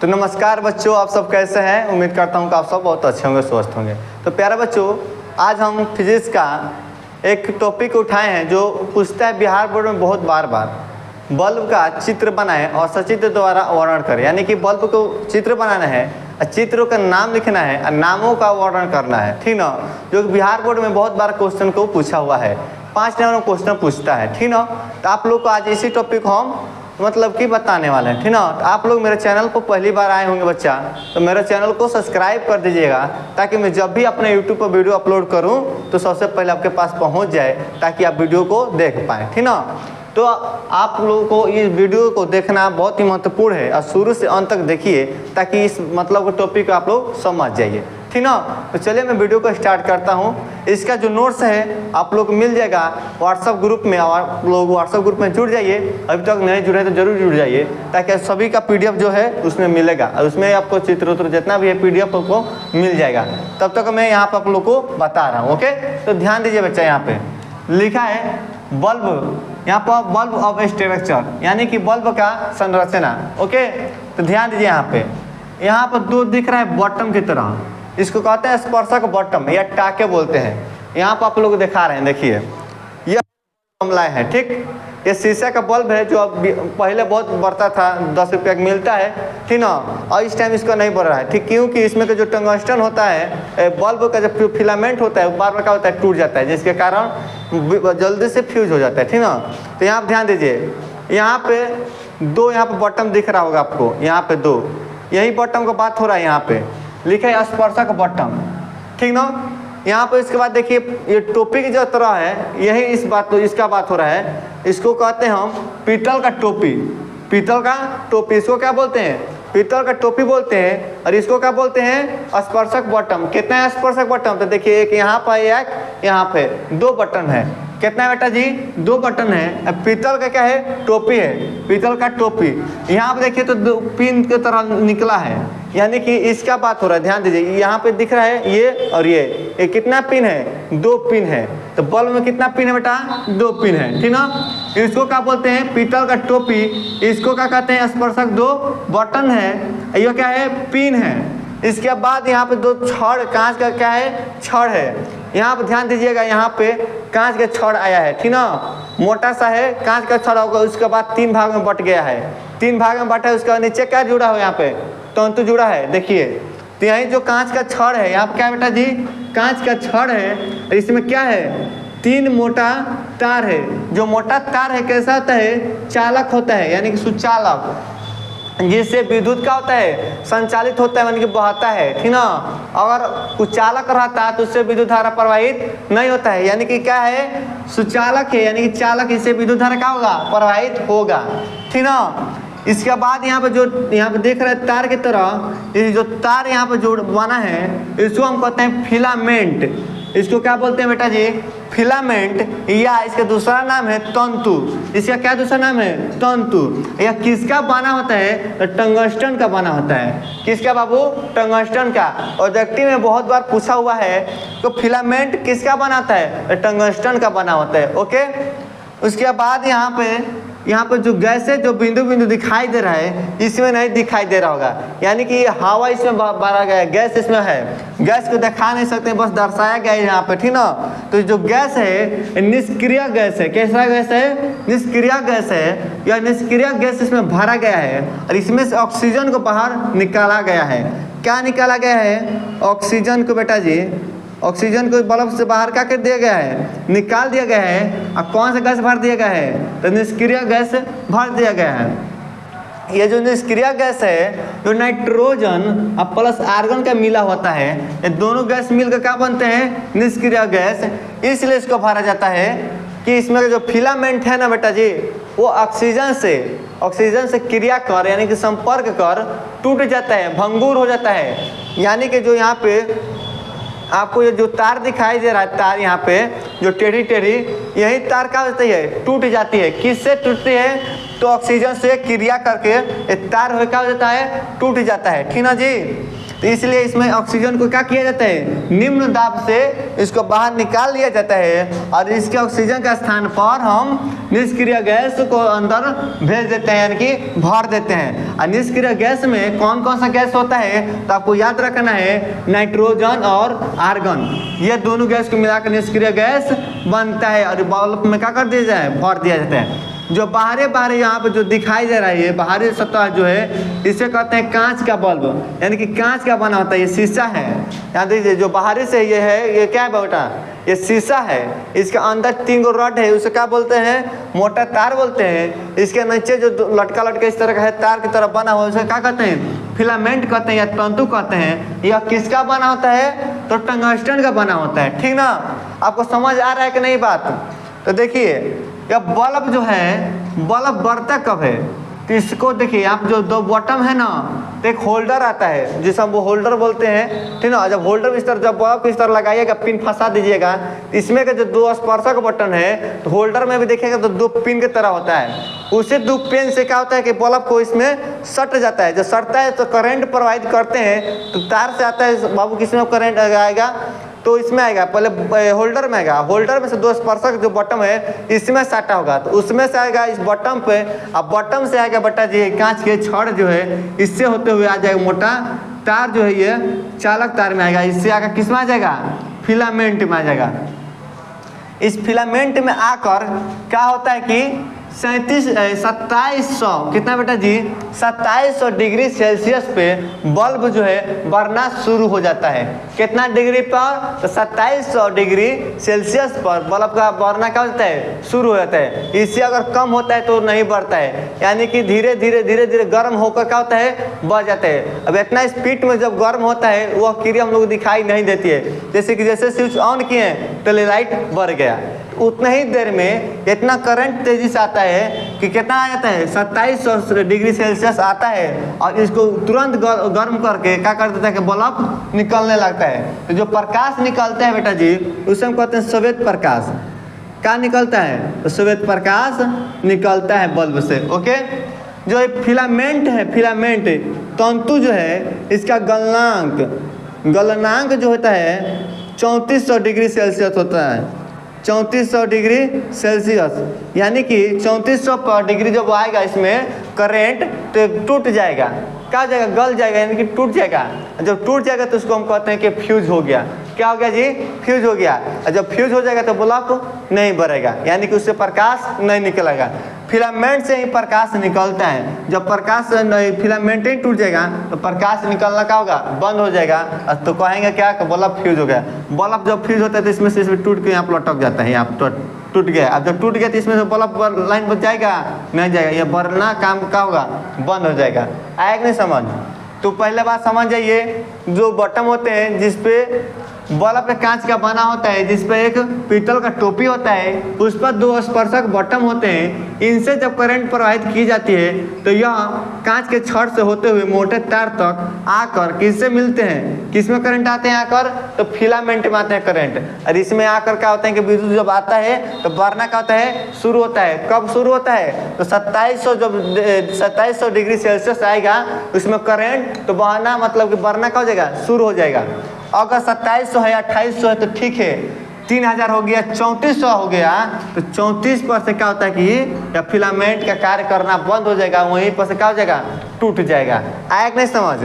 तो नमस्कार बच्चों, आप सब कैसे हैं। उम्मीद करता हूं कि आप सब बहुत अच्छे होंगे, स्वस्थ होंगे। तो प्यारे बच्चों, आज हम फिजिक्स का एक टॉपिक उठाए हैं जो पूछता है बिहार बोर्ड में बहुत बार बल्ब का चित्र बनाएं और सचित्र द्वारा वर्णन करें। यानी कि बल्ब को चित्र बनाना है, चित्रों का नाम लिखना है और नामों का वर्णन करना है, ठीक ना। जो बिहार बोर्ड में बहुत बार क्वेश्चन को पूछा हुआ है, 5 नंबर क्वेश्चन पूछता है, ठीक ना। तो आप लोग को आज इसी टॉपिक हम मतलब कि बताने वाले हैं, ठीक ना। तो आप लोग मेरे चैनल पर पहली बार आए होंगे बच्चा, तो मेरे चैनल को सब्सक्राइब कर दीजिएगा ताकि मैं जब भी अपने यूट्यूब पर वीडियो अपलोड करूं तो सबसे पहले आपके पास पहुंच जाए, ताकि आप वीडियो को देख पाएँ, ठीक ना। तो आप लोगों को इस वीडियो को देखना बहुत ही महत्वपूर्ण है और शुरू से अंत तक देखिए ताकि इस मतलब टॉपिक को आप लोग समझ जाइए, ठीक ना। तो चलिए मैं वीडियो को स्टार्ट करता हूँ। इसका जो नोट्स है आप लोग को मिल जाएगा व्हाट्सएप ग्रुप में, और आप लोग व्हाट्सएप ग्रुप में जुड़ जाइए। अभी तक नहीं जुड़े तो जरूर जुड़ जाइए, ताकि सभी का PDF जो है उसमें मिलेगा और उसमें आपको चित्र जितना भी है PDF आपको मिल जाएगा। तब तक मैं यहाँ पर आप लोग को बता रहा हूँ, ओके। तो ध्यान दीजिए बच्चा, यहाँ पे लिखा है बल्ब, यहाँ पर बल्ब ऑफ स्ट्रक्चर यानी कि बल्ब का संरचना, ओके। तो ध्यान दीजिए, यहाँ पर दो दिख रहा है बॉटम की तरह, इसको कहते हैं स्पर्शक बॉटम या टाके बोलते हैं। यहाँ पर आप लोग दिखा रहे हैं, देखिए यह मामला है, ठीक। ये शीशे का बल्ब है जो पहले बहुत बढ़ता था, 10 रुपये का मिलता है, ठीक ना। और इस टाइम इसका नहीं बढ़ रहा है, ठीक, क्योंकि इसमें का जो टंगस्टन होता है, बल्ब का जो फिलामेंट होता है बार बार क्या होता है, टूट जाता है, जिसके कारण जल्दी से फ्यूज हो जाता है, ठीक ना। तो यहाँ पर ध्यान दीजिए, यहाँ पे दो यहाँ पे बॉटम दिख रहा होगा आपको, यहाँ पे दो, यही बॉटम का बात हो रहा है। यहाँ पे लिखा है स्पर्शक बॉटम, ठीक ना। यहाँ पर इसके बाद देखिए ये टोपी की जो तरह है, यही इस बात तो इसका बात हो रहा है। इसको कहते हैं हम पीतल का टोपी, पीतल का टोपी, इसको क्या बोलते हैं, पीतल का टोपी बोलते हैं। और इसको क्या बोलते हैं, स्पर्शक बॉटम। कितना है स्पर्शक बॉटम, तो देखिए एक यहाँ पर, एक यहाँ पे, 2 बटन है। कितना है बेटा जी, 2 बटन है। पीतल का क्या है, टोपी है, पीतल का टोपी। यहाँ पे देखिए तो 2 पिन की तरह निकला है, यानी कि इसका बात हो रहा है। ध्यान दीजिए, यहाँ पे दिख रहा है ये और ये कितना पिन है, 2 पिन है। तो बल्ब में कितना पिन है बेटा, 2 पिन है, ठीक ना। इसको क्या बोलते हैं, पीतल का टोपी। इसको क्या कहते हैं, स्पर्शक 2 बटन है, ये क्या है, पिन है। इसके बाद यहाँ पे 2 छड़, कांच का क्या है, छड़ है। यहाँ पे ध्यान दीजिएगा, यहाँ पे कांच का छड़ आया है, ठीक ना, मोटा सा है कांच का छड़ होगा। उसके बाद 3 भाग में बट गया है, 3 भाग में बटा है। उसके नीचे क्या जुड़ा हो, यहाँ पे तंतु जुड़ा है, देखिए। तो यही जो कांच का छड़ है, यहाँ पे क्या है बेटा जी, कांच का छड़ है। इसमें क्या है, 3 मोटा तार है। जो मोटा तार है कैसा होता है, चालक होता है, यानी कि सुचालक, जिससे विद्युत का होता है, संचालित होता है, यानी कि बहता है, ठीक ना। अगर कुछ चालक रहता है तो उससे विद्युत धारा प्रवाहित नहीं होता है, यानी कि क्या है, सुचालक है, यानी कि चालक, इससे विद्युत धारा क्या होगा, प्रवाहित होगा, ठीक ना। इसके बाद यहाँ पे जो यहाँ पे देख रहे हैं तार की तरह, ये जो तार यहाँ पे जो बना है, इसको हम कहते हैं फिलामेंट। इसको क्या बोलते हैं बेटा जी, फिलामेंट, या इसका दूसरा नाम है तंतु। इसका क्या दूसरा नाम है, तंतु। यह किसका बना होता है, तो टंगस्टन का बना होता है। किसका बाबू, टंगस्टन का। ऑब्जेक्टिव में बहुत बार पूछा हुआ है, तो फिलामेंट किसका बनाता है, तो टंगस्टन का बना होता है, ओके। उसके बाद यहाँ पे जो गैस है, जो बिंदु बिंदु दिखाई दे रहा है, इसमें नहीं दिखाई दे रहा होगा, यानी कि ये हवा इसमें भरा गया है, गैस इसमें है। गैस को दिखा नहीं सकते, बस दर्शाया गया है यहाँ पे, ठीक ना। तो जो गैस है निष्क्रिय गैस है। कैसा गैस है, निष्क्रिय गैस है। यह निष्क्रिय गैस इसमें भरा गया है और इसमें से ऑक्सीजन को बाहर निकाला गया है। क्या निकाला गया है, ऑक्सीजन को बेटा जी, ऑक्सीजन को बल्ब से बाहर क्या कर दिया गया है, निकाल दिया गया है। और कौन सा गैस भर दिया गया है, तो निष्क्रिय गैस भर दिया गया है। ये जो निष्क्रिय गैस है, जो नाइट्रोजन और प्लस आर्गन का मिला होता है, ये दोनों गैस मिलकर क्या बनते हैं, निष्क्रिय गैस। इसलिए इसको भरा जाता है कि इसमें जो फिलामेंट है ना बेटा जी, वो ऑक्सीजन से क्रिया कर, यानी कि संपर्क कर टूट जाता है, भंगुर हो जाता है। यानी कि जो यहाँ पे आपको ये जो तार दिखाई दे रहा है, तार यहाँ पे जो टेढ़ी टेढ़ी, यही तार क्या होती है, टूट जाती है। किससे टूटती है, तो ऑक्सीजन से क्रिया करके ये तार हो क्या हो जाता है, टूट जाता है, ठीक ना जी। तो इसलिए इसमें ऑक्सीजन को क्या किया जाता है, निम्न दाब से इसको बाहर निकाल लिया जाता है और इसके ऑक्सीजन का स्थान पर हम निष्क्रिय गैस को अंदर भेज देते हैं, यानी कि भर देते हैं। और निष्क्रिय गैस में कौन कौन सा गैस होता है, तो आपको याद रखना है नाइट्रोजन और आर्गन, ये दोनों गैस को मिलाकर निष्क्रिय गैस बनता है और बल्ब में क्या कर दिया जाए, भर दिया जाता है। जो बाहरी यहाँ पे जो दिखाई दे रहा है, ये बाहरी सतह जो है इसे कहते हैं कांच का बल्ब, यानी कि कांच का बना होता है, ये शीशा है। यहाँ देखिए जो बाहरी से ये है, ये क्या है बेटा, ये शीशा है। इसके अंदर 3 गो रड है, उसे क्या बोलते हैं, मोटा तार बोलते हैं। इसके नीचे जो लटका इस तरह का है, तार की तरह बना हुआ, उसे क्या कहते हैं, फिलामेंट कहते हैं या तंतु कहते हैं। यह किसका बना होता है, तो टंगस्टन का बना होता है। ठीक ना, आपको समझ आ रहा है कि नहीं बात। तो देखिए यह बल्ब जो है, बल्ब बढ़ता कब है, तो इसको देखिए आप जो 2 बॉटम है ना, तो एक होल्डर आता है जिसे हम वो होल्डर बोलते हैं। ठीक ना, जब होल्डर इस तरह, जब बल्ब इस तरह लगाइएगा, पिन फंसा दीजिएगा, इसमें का जो 2 स्पर्शक बटन है, तो होल्डर में भी देखिएगा तो 2 पिन की तरह होता है। उसे 2 पिन से क्या होता है कि बल्ब को इसमें सट जाता है। जब सटता है तो करंट प्रोवाइड करते हैं, तो तार से आता है बाबू, किसमें करंट आएगा, तो इसमें आएगा, पहले होल्डर में आएगा, होल्डर में से 2 स्पर्शक जो बटन है इसमें साटा होगा, तो उसमें से आएगा इस बटन पे, अब बटन से आएगा बेटा जी कांच के छड़ जो है, इससे होते हुए आ जाएगा मोटा तार जो है, ये चालक तार में आएगा, इससे आकर किस में आ जाएगा, फिलामेंट में आ जाएगा। इस फिलामेंट में आकर क्या होता है कि 2700 कितना बेटा जी, 2700 डिग्री सेल्सियस पे बल्ब जो है बढ़ना शुरू हो जाता है। कितना डिग्री पर, तो 2700 डिग्री सेल्सियस पर बल्ब का बढ़ना क्या होता है, शुरू हो जाता है। इससे अगर कम होता है तो नहीं बढ़ता है, यानी कि धीरे धीरे गर्म होकर क्या होता है, बढ़ जाता है। अब इतना स्पीड में जब गर्म होता है वह क्रिया हम लोग दिखाई नहीं देती है, जैसे कि जैसे स्विच ऑन किए तो लाइट बढ़ गया, उतना ही देर में इतना करंट तेजी से आता है कि कितना आ जाता है, 2700 डिग्री सेल्सियस आता है और इसको तुरंत गर्म करके क्या कर देता है कि बल्ब निकलने लगता है। तो जो प्रकाश निकलता है बेटा जी, उसे हम कहते हैं श्वेत प्रकाश। क्या निकलता है, तो श्वेत प्रकाश निकलता है बल्ब से। ओके, जो फिलामेंट है, फिलामेंट तंतु जो है, इसका गलनांक जो होता है 3400 डिग्री सेल्सियस होता है, 3400 डिग्री सेल्सियस, यानी कि 3400 डिग्री जब आएगा इसमें करंट तो टूट जाएगा, क्या हो जाएगा, गल जाएगा, यानी कि टूट जाएगा। जब टूट जाएगा तो उसको हम कहते हैं कि फ्यूज हो गया। क्या हो गया जी, फ्यूज हो गया। और जब फ्यूज हो जाएगा तो बल्ब नहीं बढ़ेगा, यानी कि उससे प्रकाश नहीं निकलेगा। फिलामेंट से ही प्रकाश निकलता है। जब प्रकाश फिलामेंट ही टूट जाएगा तो प्रकाश निकलना क्या होगा, बंद हो जाएगा, तो कहेंगे क्या कि बल्ब फ्यूज हो गया। बल्ब जब फ्यूज होता है तो इसमें से टूट के यहाँ पर लटक जाता है, यहाँ पर टूट गया। अब जब टूट गया तो इसमें से बल्ब लाइन बच जाएगा, नहीं जाएगा, ये बढ़ना काम क्या होगा, बंद हो जाएगा। आएगा नहीं समझ, तो पहले बात समझ जाइए, जो बटन होते हैं जिसपे बल्ब का कांच का बना होता है, जिसपे एक पीतल का टोपी होता है, उस पर 2 स्पर्शक बटन होते हैं। इनसे जब करंट प्रवाहित की जाती है तो यह कांच के छड़ से होते हुए मोटे तार तक आकर किससे मिलते हैं, किसमें करंट आते हैं आकर, तो फिलामेंट में आते हैं करंट। और इसमें आकर क्या होता है कि विद्युत जब आता है तो बढ़ना क्या होता है, शुरू होता है। कब शुरू होता है, तो 2700 डिग्री सेल्सियस आएगा उसमें करंट, तो बहना मतलब कि बढ़ना क्या हो जाएगा, शुरू हो जाएगा। अगर 2700 है, 2800 है तो ठीक है, 3000 हो गया, 3400 हो गया, तो 34 पर से क्या होता है कि या फिलामेंट का कार्य करना बंद हो जाएगा, वहीं पर से क्या हो जाएगा, टूट जाएगा। आया कि नहीं समझ।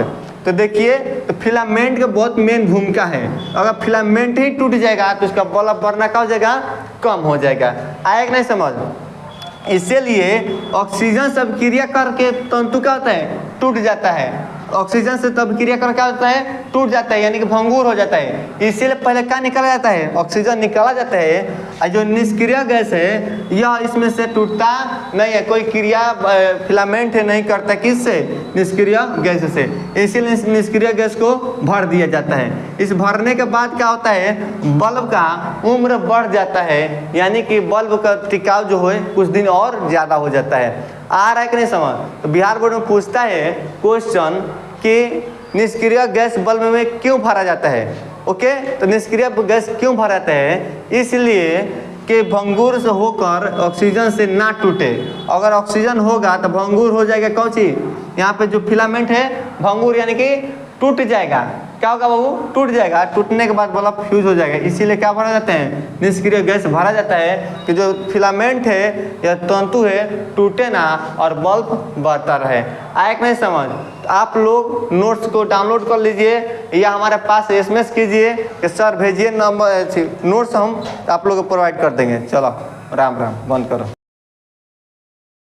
तो देखिए, तो फिलामेंट का बहुत मेन भूमिका है। अगर फिलामेंट ही टूट जाएगा तो उसका बल्ब बढ़ना क्या हो जाएगा, कम हो जाएगा। आया कि नहीं समझ। इसीलिए ऑक्सीजन सब क्रिया करके तंतु क्या होता है, टूट जाता है। ऑक्सीजन से तब क्रिया कर क्या होता है, टूट जाता है, यानी कि भंगुर हो जाता है। इसीलिए पहले क्या निकाला जाता है, ऑक्सीजन निकाला जाता है, और जो निष्क्रिय गैस है यह इसमें से टूटता नहीं है, कोई क्रिया फिलामेंट है नहीं करता, किससे, निष्क्रिय गैस से। इसीलिए निष्क्रिय गैस को भर दिया जाता है। इस भरने के बाद क्या होता है, बल्ब का उम्र बढ़ जाता है, यानी कि बल्ब का टिकाव जो है कुछ दिन और ज़्यादा हो जाता है। आ रहा है कि नहीं समझ। तो बिहार बोर्ड में पूछता है क्वेश्चन कि निष्क्रिय गैस बल्ब में क्यों भरा जाता है। ओके, तो निष्क्रिय गैस क्यों भरा जाता है, इसलिए कि भंगुर से होकर ऑक्सीजन से ना टूटे। अगर ऑक्सीजन होगा तो भंगुर हो जाएगा कौन सी, यहाँ पे जो फिलामेंट है भंगुर, यानी कि टूट जाएगा। क्या होगा बाबू? टूट जाएगा। टूटने के बाद बल्ब फ्यूज हो जाएगा। इसीलिए क्या भरा जाता है? निष्क्रिय गैस भरा जाता है कि जो फिलामेंट है या तंतु है टूटे ना और बल्ब बरता रहे। आए कि नहीं समझ? तो आप लोग नोट्स को डाउनलोड कर लीजिए या हमारे पास SMS कीजिए कि सर भेजिए नंबर, नोट्स हम आप लोग को प्रोवाइड कर देंगे। चलो राम राम, बंद करो।